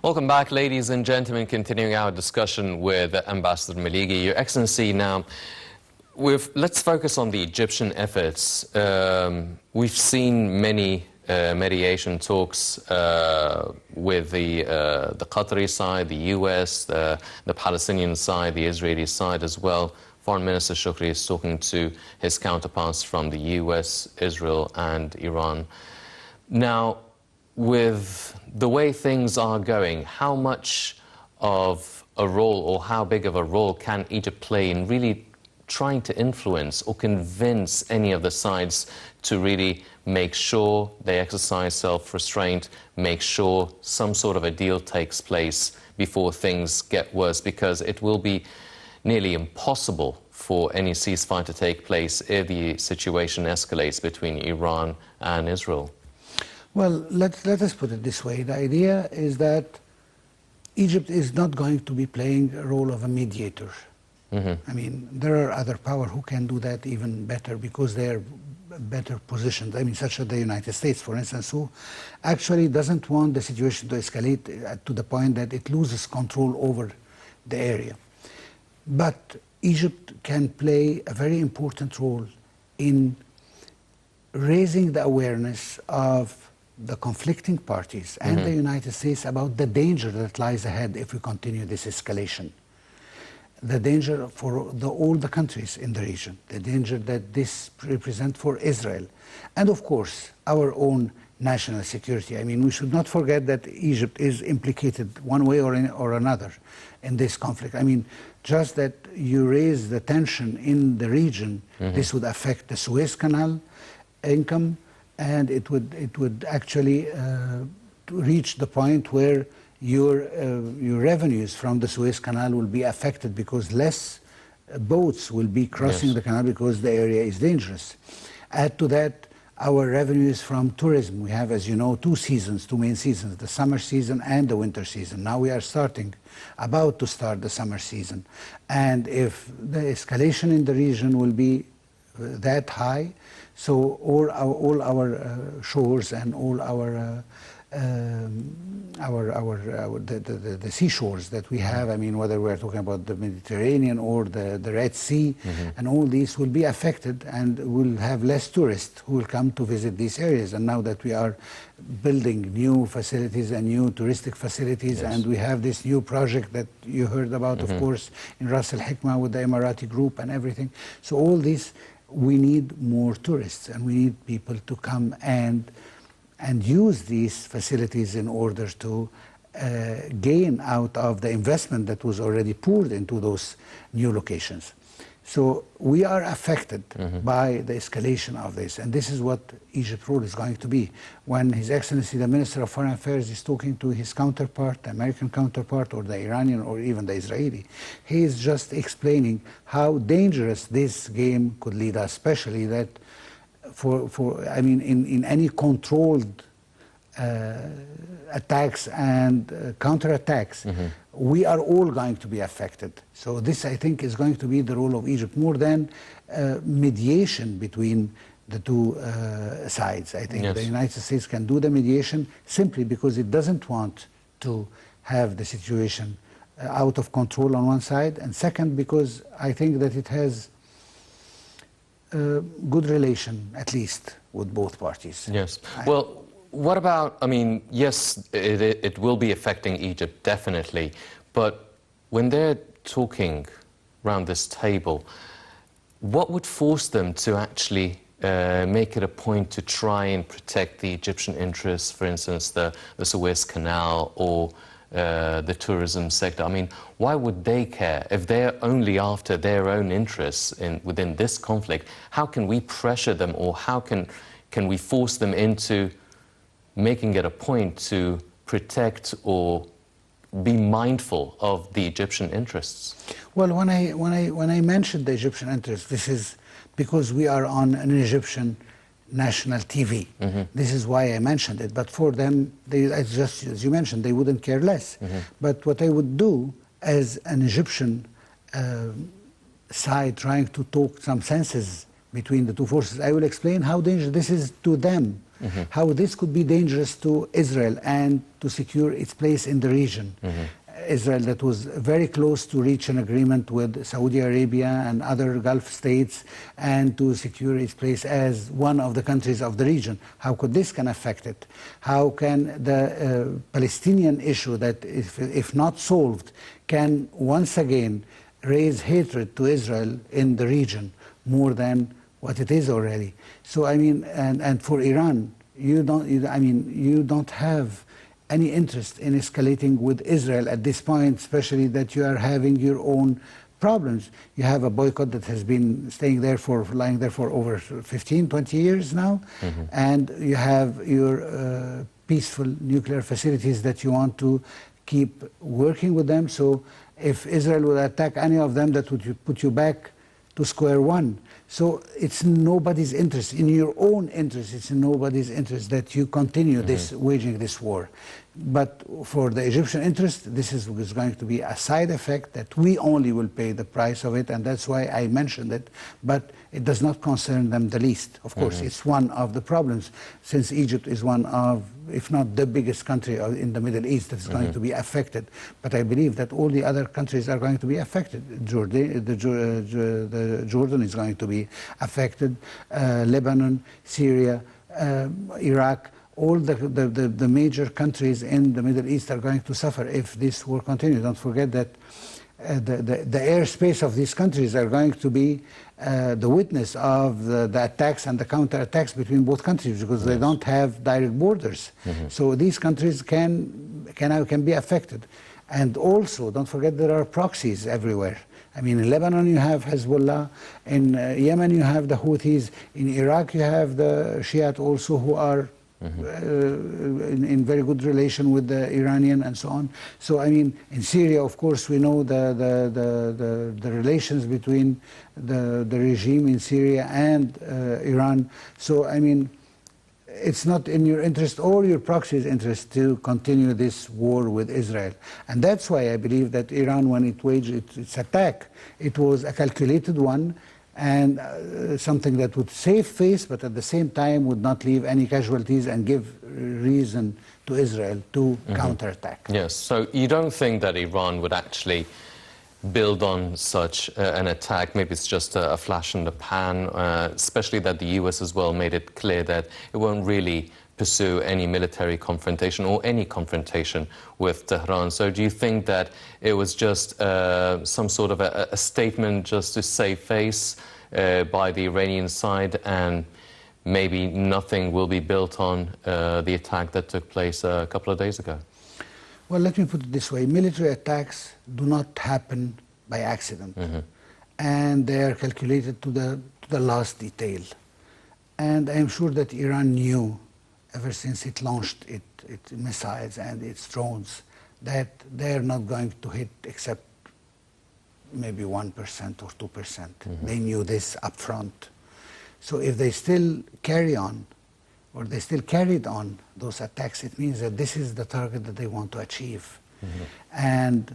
Welcome back, ladies and gentlemen. Continuing our discussion with Ambassador Meligy. Your Excellency, now, let's focus on the Egyptian efforts. We've seen many mediation talks with the Qatari side, the US, the Palestinian side, the Israeli side as well. Foreign Minister Shukri is talking to his counterparts from the US, Israel and Iran. Now, with the way things are going, how much of a role or how big of a role can Egypt play in really trying to influence or convince any of the sides to really make sure they exercise self-restraint, make sure some sort of a deal takes place before things get worse? Because it will be nearly impossible for any ceasefire to take place if the situation escalates between Iran and Israel. Well, let us put it this way. The idea is that Egypt is not going to be playing a role of a mediator. I mean, there are other powers who can do that even better because they are better positioned. I mean, such as the United States, for instance, who actually doesn't want the situation to escalate to the point that it loses control over the area. But Egypt can play a very important role in raising the awareness of the conflicting parties and the United States about the danger that lies ahead if we continue this escalation. The danger for all the countries in the region, the danger that this represents for Israel, and of course our own national security. I mean, we should not forget that Egypt is implicated one way or another in this conflict. I mean, just that you raise the tension in the region, this would affect the Suez Canal income, and it would actually reach the point where your revenues from the Suez Canal will be affected because less boats will be crossing the canal because the area is dangerous. Add to that our revenues from tourism. We have, as you know, two main seasons, the summer season and the winter season. Now we are about to start the summer season. And if the escalation in the region will be that high, so all our shores and all the seashores that we have, I mean, whether we're talking about the Mediterranean or the Red Sea, and all these will be affected, and we'll have less tourists who will come to visit these areas. And now that we are building new facilities and new touristic facilities, and we have this new project that you heard about, of course, in Ras Al Hikma with the Emirati group and everything. So all this, we need more tourists, and we need people to come and use these facilities in order to gain out of the investment that was already poured into those new locations. So we are affected by the escalation of this, and this is what Egypt's role is going to be. When His Excellency the Minister of Foreign Affairs is talking to his counterpart, the American counterpart, or the Iranian, or even the Israeli, he is just explaining how dangerous this game could lead us, especially that I mean, in any controlled attacks and counterattacks, we are all going to be affected. So this, I think, is going to be the role of Egypt more than mediation between the two sides. I think the United States can do the mediation simply because it doesn't want to have the situation out of control on one side, and second, because I think that it has good relation, at least, with both parties. Yes. Well, what about, I mean, yes, it will be affecting Egypt, definitely, but when they're talking around this table, what would force them to actually make it a point to try and protect the Egyptian interests, for instance, the Suez Canal or the tourism sector? I mean, why would they care if they're only after their own interests within this conflict? How can we pressure them, or how can we force them into making it a point to protect or be mindful of the Egyptian interests? Well, when I mentioned the Egyptian interests, this is because we are on an Egyptian national TV. This is why I mentioned it. But for them, just as you mentioned, they wouldn't care less. But what I would do as an Egyptian side trying to talk some senses between the two forces. I will explain how dangerous this is to them, how this could be dangerous to Israel and to secure its place in the region. Israel that was very close to reach an agreement with Saudi Arabia and other Gulf states and to secure its place as one of the countries of the region. How could this can affect it? How can the Palestinian issue that if not solved can once again raise hatred to Israel in the region more than what it is already? So I mean, and for Iran, you don't have any interest in escalating with Israel at this point, especially that you are having your own problems. You have a boycott that has been lying there for over 15, 20 years now, and you have your peaceful nuclear facilities that you want to keep working with them. So if Israel would attack any of them, that would put you back to square one. So it's nobody's interest, in your own interest, it's in nobody's interest that you continue waging this war. But for the Egyptian interest, this is going to be a side effect that we only will pay the price of it, and that's why I mentioned it. But it does not concern them the least. Of course, it's one of the problems, since Egypt is one of, if not the biggest country in the Middle East that's going to be affected. But I believe that all the other countries are going to be affected. Jordan is going to be affected, Lebanon, Syria, Iraq. All the major countries in the Middle East are going to suffer if this war continues. Don't forget that the airspace of these countries are going to be the witness of the attacks and the counterattacks between both countries, because they don't have direct borders. So these countries can be affected. And also, don't forget, there are proxies everywhere. I mean, in Lebanon you have Hezbollah, in Yemen you have the Houthis, in Iraq you have the Shiite also, who are in very good relation with the Iranian and so on. So I mean, in Syria, of course, we know the relations between the regime in Syria and Iran. So I mean, it's not in your interest or your proxy's interest to continue this war with Israel. And that's why I believe that Iran, when it waged its attack, it was a calculated one, and something that would save face, but at the same time would not leave any casualties and give reason to Israel to counterattack. Yes, so you don't think that Iran would actually build on such an attack? Maybe it's just a flash in the pan, especially that the US as well made it clear that it won't really pursue any military confrontation or any confrontation with Tehran. So do you think that it was just some sort of a statement just to save face by the Iranian side, and maybe nothing will be built on the attack that took place a couple of days ago? Well, let me put it this way. Military attacks do not happen by accident. And they are calculated to the last detail. And I'm sure that Iran knew, ever since it launched its missiles and its drones, that they're not going to hit except maybe 1% or 2%. They knew this up front. So if they still carry on, or they still carried on those attacks, it means that this is the target that they want to achieve. And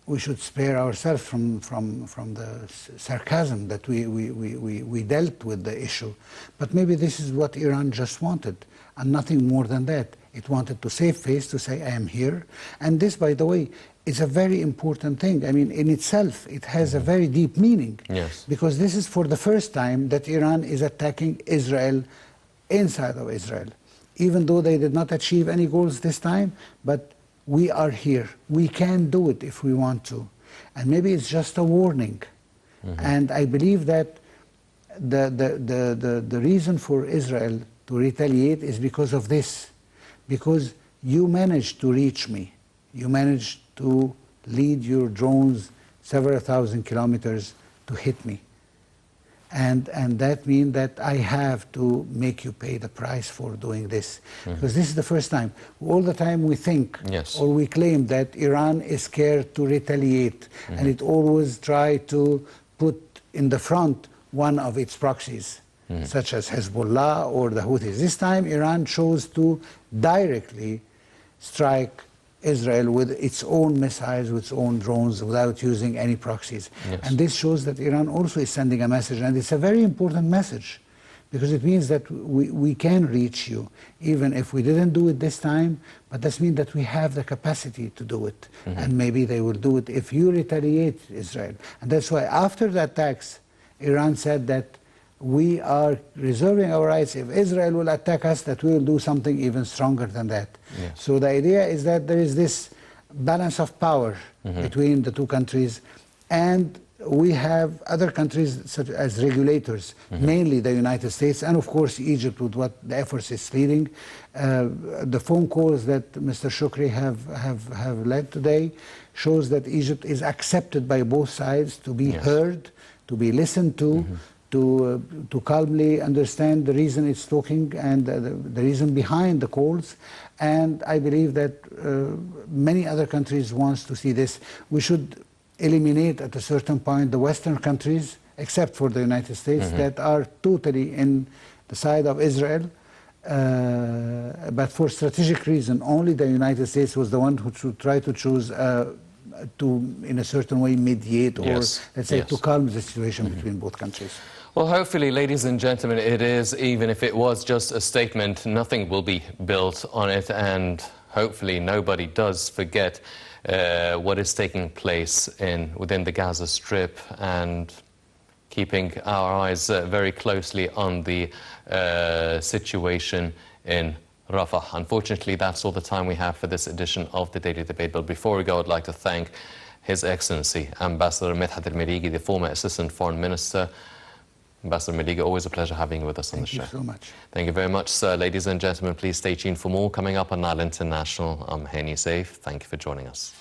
we should spare ourselves from the sarcasm that we dealt with the issue. But maybe this is what Iran just wanted, and nothing more than that. It wanted to save face, to say, I am here. And this, by the way, is a very important thing. I mean, in itself, it has a very deep meaning. Yes. Because this is for the first time that Iran is attacking Israel inside of Israel. Even though they did not achieve any goals this time, but we are here. We can do it if we want to. And maybe it's just a warning. And I believe that the reason for Israel to retaliate is because of this. Because you managed to reach me. You managed to lead your drones several thousand kilometers to hit me. And that means that I have to make you pay the price for doing this. Because this is the first time. All the time we think, or we claim, that Iran is scared to retaliate. And it always tries to put in the front one of its proxies, such as Hezbollah or the Houthis. This time Iran chose to directly strike Israel with its own missiles, with its own drones, without using any proxies. Yes. And this shows that Iran also is sending a message, and it's a very important message, because it means that we can reach you, even if we didn't do it this time, but this means that we have the capacity to do it. And maybe they will do it if you retaliate, Israel. And that's why after the attacks, Iran said that we are reserving our rights. If Israel will attack us, that we will do something even stronger than that. Yes. So the idea is that there is this balance of power between the two countries, and we have other countries such as regulators, mainly the United States, and of course Egypt with what the efforts is leading. The phone calls that Mr. Shukri have led today shows that Egypt is accepted by both sides to be heard, to be listened to, to calmly understand the reason it's talking and the reason behind the calls. And I believe that many other countries wants to see this. We should eliminate at a certain point the Western countries, except for the United States, that are totally in the side of Israel. But for strategic reason, only the United States was the one who should try to choose to, in a certain way, mediate or, let's say, to calm the situation between both countries. Well, hopefully, ladies and gentlemen, it is, even if it was just a statement, nothing will be built on it, and hopefully nobody does forget what is taking place within the Gaza Strip, and keeping our eyes very closely on the situation in Rafah. Unfortunately, that's all the time we have for this edition of the Daily Debate. But before we go, I'd like to thank His Excellency Ambassador Medhat Meligy, the former Assistant Foreign Minister. Ambassador Meligy, always a pleasure having you with us on the show. Thank you so much. Thank you very much, sir. Ladies and gentlemen, please stay tuned for more coming up on Nile International. I'm Henny Saif. Thank you for joining us.